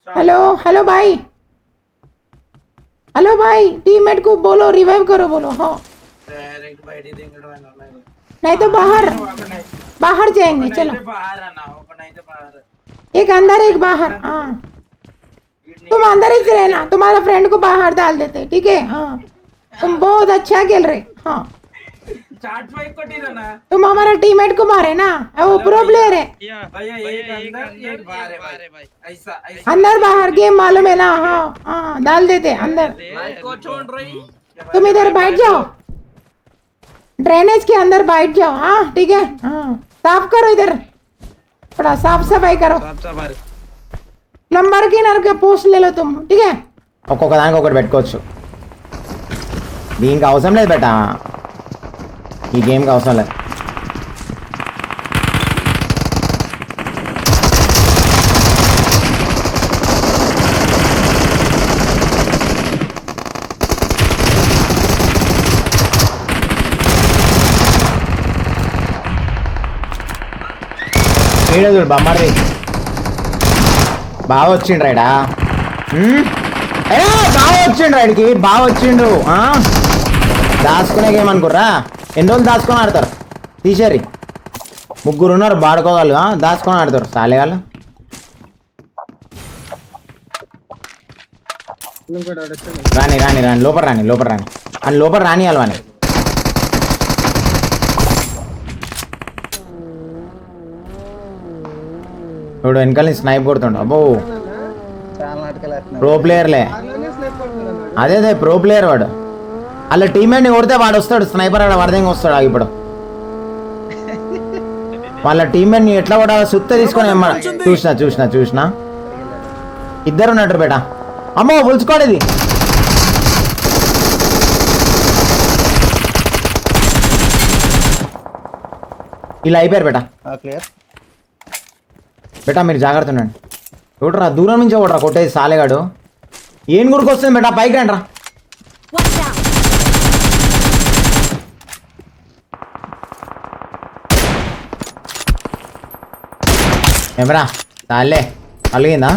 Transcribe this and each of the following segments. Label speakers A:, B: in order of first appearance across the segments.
A: Hello hello भाई, hello भाई, teammate को बोलो रिवाइव करो, बोलो। हाँ नहीं तो बाहर बाहर जाएंगे, चलो। एक अंदर एक बाहर। हाँ तुम अंदर ही रहना, तुम्हारा फ्रेंड को बाहर डाल देते, ठीक है। हाँ तुम बहुत अच्छा खेल रहे। हाँ तुम हमारा टीममेट को मारे ना, वो प्रो प्लेयर है। अंदर बाहर गेम मालूम है ना। हाँ हाँ डाल देते अंदर। तुम इधर बैठ जाओ, ड्रेनेज के अंदर बैठ जाओ। हाँ ठीक है। हाँ साफ करो, इधर थोड़ा साफ सफाई करो। నంబర్ కి నరక పోస్ట్ లేలో తుమ్, ठीक है।
B: ఒక్కొక్క దానికి ఒకటి పెట్టుకోవచ్చు, దీనికి అవసరం లేదు బేటా, ఈ గేమ్కి అవసరం లేదు. చూడు బొమ్మరి బాగా వచ్చిండు రైడా, బాగా వచ్చిండు రైడ్కి, బాగా వచ్చిండు. దాచుకునే గేమ్ అనుకుర్రా, ఎన్ని రోజులు దాచుకొని ఆడతారు, తీసేరి ముగ్గురు ఉన్నారు బాడుకోగలరు, దాచుకొని ఆడతారు సాలేగాళ్ళు. రాని రాని రాని లోపల రాని, లోపల రాని అని, లోపల రాని అలవాని. ఇప్పుడు వెనకాల స్నైప్ కొడుతుండు. అబ్బో ప్రో ప్లేయర్లే, అదే అదే ప్రో ప్లేయర్ వాడు. అలా టీమేట్ని కొడితే వాడు వస్తాడు, స్నైపర్ ఆడ వరదంగా వస్తాడు. ఇప్పుడు వాళ్ళ టీమేట్ని ఎట్లా కూడా సుత్త తీసుకొని చూసినా చూసినా చూసినా ఇద్దరు ఉన్నట్టు బేటా. అమ్మో పులుచుకోడు ఇది. ఇలా అయిపోయారు బేటా. బేటా మీరు జాగ్రత్త ఉండండి. చూడరా దూరం నుంచి ఒకట్రా కొట్టేది సాలేగాడు. ఏం గురికి వస్తుంది బేటా, పైకి రండి రా. ఏమరా సాలే కలిగిందా,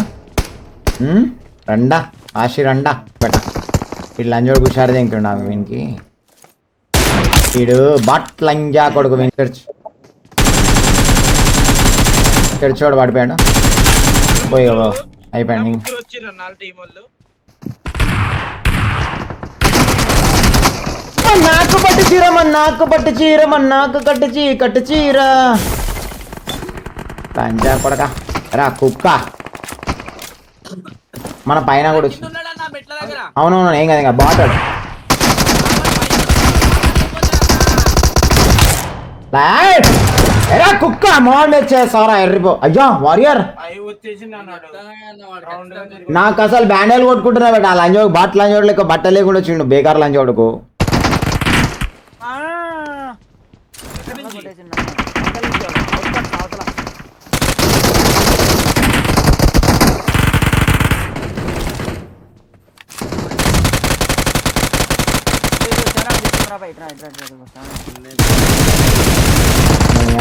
B: రండా ఆశి రండా బేటా. వీడు లంజోడు హుషారు తింటుండా వీనికి, వీడు బట్ లంజా కొడుకు వీని తెరిచోడు పడిపోయాడు. పోయి అయిపోయాడు. నాకు పట్టు చీర నాకు పట్టు చీర నాకు కట్టు చీర లంజా కొడక రా కుక్క. మన పైన కూడా వచ్చి అవునవును ఏం కదా ఇంకా బాటాడు. ఎరా కుక్క మోహన్ వచ్చేసారా ఎర్రిపో. అయ్యా వారియర్ నాకు అసలు బ్యాండేలు కొట్టుకుంటున్నా బట్ ఆ లంజోడు బట్ లంజోడు లేక బట్ట లేకుండా వచ్చిండు బేకార్ లంజోడుకు.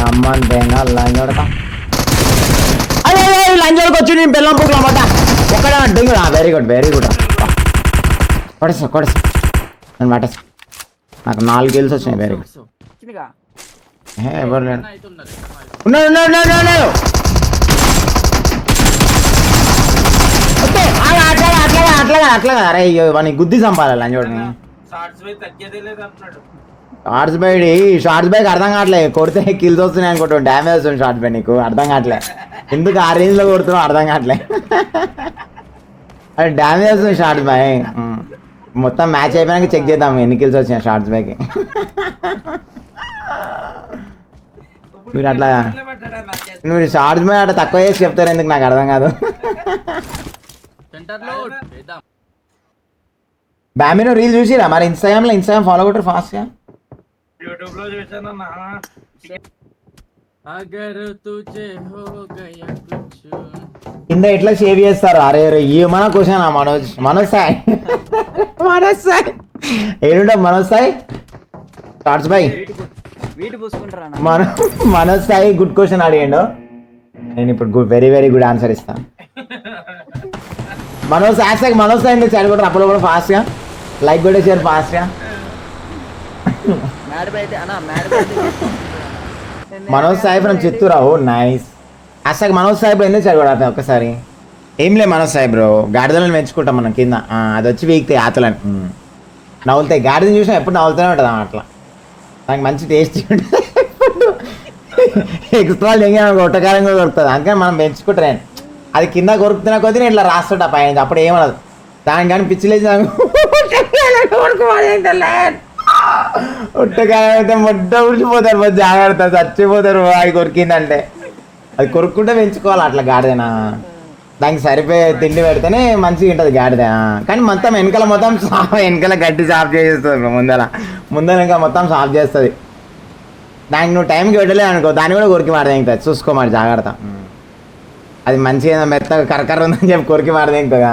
B: అమ్మంతేనా లంజోడక అయ్యో లంజోడికి వచ్చి నేను బెల్లం పూకులు అన్నమాట ఒక్కడే అడ్డు. Very good very good. కొడసా కొడసా నేను పట్టేసా, నాకు 4 kills వచ్చినాయి. Very good. ఎవరు లేడు, ఉన్నాడు ఉన్నాడు ఉన్నాడు ఉన్నాడు. అట్లా అట్లా అట్లా అట్లా అరే అయ్యో వాడిని గుద్ది చంపాలి లంజోడిని. షార్ట్స్ బైడ్ షార్ట్స్ బైక్ అర్థం కావట్లే, కొడితే కిల్స్ వస్తున్నాయి అనుకుంటాం, డ్యామేజ్ వస్తుంది షార్ట్స్ బై. నీకు అర్థం కావట్లే ఎందుకు ఆ రేంజ్లో కొడుతున్నావు అర్థం కావట్లే. అది డ్యామేజ్ వస్తుంది షార్ట్స్ బై. మొత్తం మ్యాచ్ అయిపోయాక చెక్ చేద్దాం ఎన్ని కిల్స్ వచ్చినాయి షార్ట్స్ బైకి. మీరు అట్లా మీరు షార్ట్స్ బై అట్లా తక్కువ చేసి చెప్తారు ఎందుకు నాకు అర్థం కాదు. బ్యామీనో రీల్ చూసిరా మరి ఇన్స్టాగ్రామ్ ఫాలో కొట్టరు ఫాస్ట్గా. కింద ఎట్లా సేవ్ చేస్తారు. అరే ఏమన్నా క్వశ్చన్ మనోజ్ సాయి ఏడుంటా Manoj Sai shorts by Manoj Sai good question అడిగాడు. నేను ఇప్పుడు వెరీ వెరీ గుడ్ ఆన్సర్ ఇస్తాను. మనోజ్ హ్యాష్ మనోజ్ సాయి చాలు కూడా అప్పుడు కూడా ఫాస్ట్గా లైక్ కూడా షేర్ ఫాస్ట్గా. మనోజ్ సాయి ఫ్రమ్ చిత్తూరా. Oh nice. Hash Manoj Sai bro ఎందుకు చదివాడు ఒక్కసారి. ఏం లేదు మనోజ్ సాయి బ్రో, గాడిదలను పెంచుకుంటాం మనం కింద. అది వచ్చి వీక్తాయి ఆతలని నవ్వులుతాయి. గాడిదని చూసినా ఎప్పుడు నవ్వుతూనే ఉంటుంది అట్లా. నాకు మంచి టేస్ట్ ఉంటుంది. ఎక్స్ట్రా ఒట్టకారం కూడా దొరుకుతుంది, అందుకని మనం పెంచుకుంటాను. అది కింద కొరుకుతున్నా కొద్దీ నేను ఇట్లా రాస్తుంటా పైన, అప్పుడు ఏమనదు. దానికి కానీ పిచ్చిలేసి ఒట్టకారం అయితే మొట్ట ఉడిచిపోతారు, మొదటి జాగ్రత్త చచ్చిపోతారు. అది కొరికిందంటే అది కొరుక్కుంటే పెంచుకోవాలి అట్లా గాడిదనా. దానికి సరిపోయే తిండి పెడితేనే మంచిగా ఉంటుంది గాడిద. కానీ మొత్తం వెనకాల మొత్తం వెనకాల గడ్డి సాఫ్ చేస్తుంది, ముందర ఇంకా మొత్తం సాఫ్ చేస్తుంది. దానికి నువ్వు టైంకి పెట్టలే అనుకో, దాన్ని కూడా కొరికి మారదేంగుతుంది. చూసుకో మరి జాగ్రత్త. అది మంచిగా మెత్తగా కరకర ఉందని చెప్పి కొరికి మారదేంగుతుందా.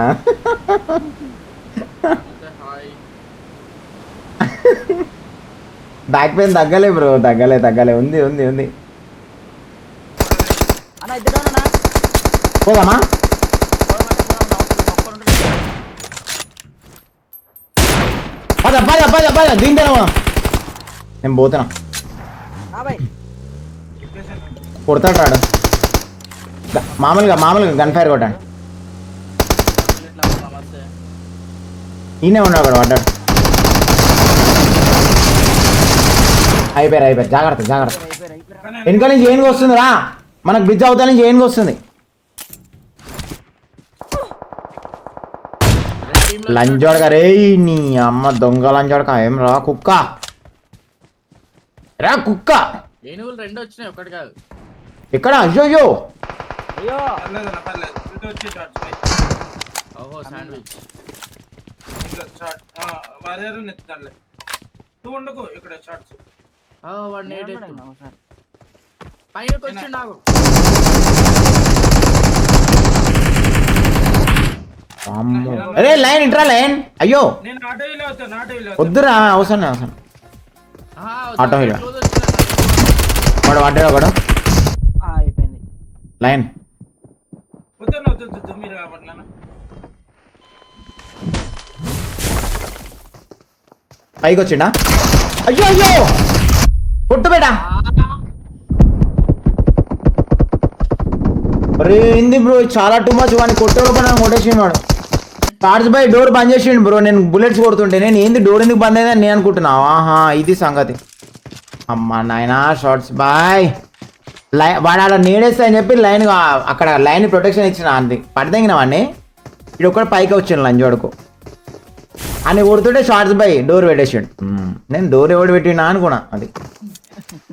B: బ్యాక్ పెయిన్ తగ్గలే బ్రో, తగ్గలే. ఉంది పోదామా. పద దీంట్లో నేను పోతున్నా. కొడతాడు మామూలుగా గన్ ఫైర్ కొట్టాడు. ఈయనే ఉన్నాడు అక్కడ పడ్డాడు. అయిపోయారు. జాగ్రత్త. వెనకాల నుంచి ఏనుగు వస్తుంది రా, మనకు బ్రిడ్జ్ అవతల నుంచి ఏనుగు వస్తుంది. లంజోడక రే, నీ అమ్మ దొంగ లంజోడక. ఏం రా కుక్క.
C: ఏనుగులు 2 వచ్చినాయి, ఒకటి కాదు.
B: ఇక్కడ అయ్యో
C: ఓహో శాండ్విచ్. పైనకి వచ్చి నాకు
B: అరే లైన్ ఇంట్రా లైన్. అయ్యో వద్దురా, అవసరం ఆటో హీరో వాడు పడ్డాడు ఒకడు. లైన్ పైకి వచ్చిండా. అయ్యో కొట్టు బేటా. అరే ఏంది బ్రో చాలా టూ మచ్. వాడిని కొట్టేసిండు వాడు. టార్చ్ బై డోర్ బంద్ చేసిండు బ్రో. నేను బుల్లెట్స్ కొడుతుంటే నేను ఏంది డోర్ ఎందుకు బంద్ అయిందని నేను అనుకుంటున్నా. ఆహా ఇది సంగతి. అమ్మా నాయనా షార్ట్స్ బాయ్. వాడు అలా నేడేస్తా అని చెప్పి లైన్ అక్కడ లైన్ ప్రొటెక్షన్ ఇచ్చిన అంది పడితేగిన వాడిని. ఇడు ఒక్కడ పైకి వచ్చాను లంజోడుకు అని కొడుతుంటే షార్ట్స్ బై డోర్ పెట్టేసిండు. నేను డోర్ ఎవడు పెట్టినా అనుకున్నా. అది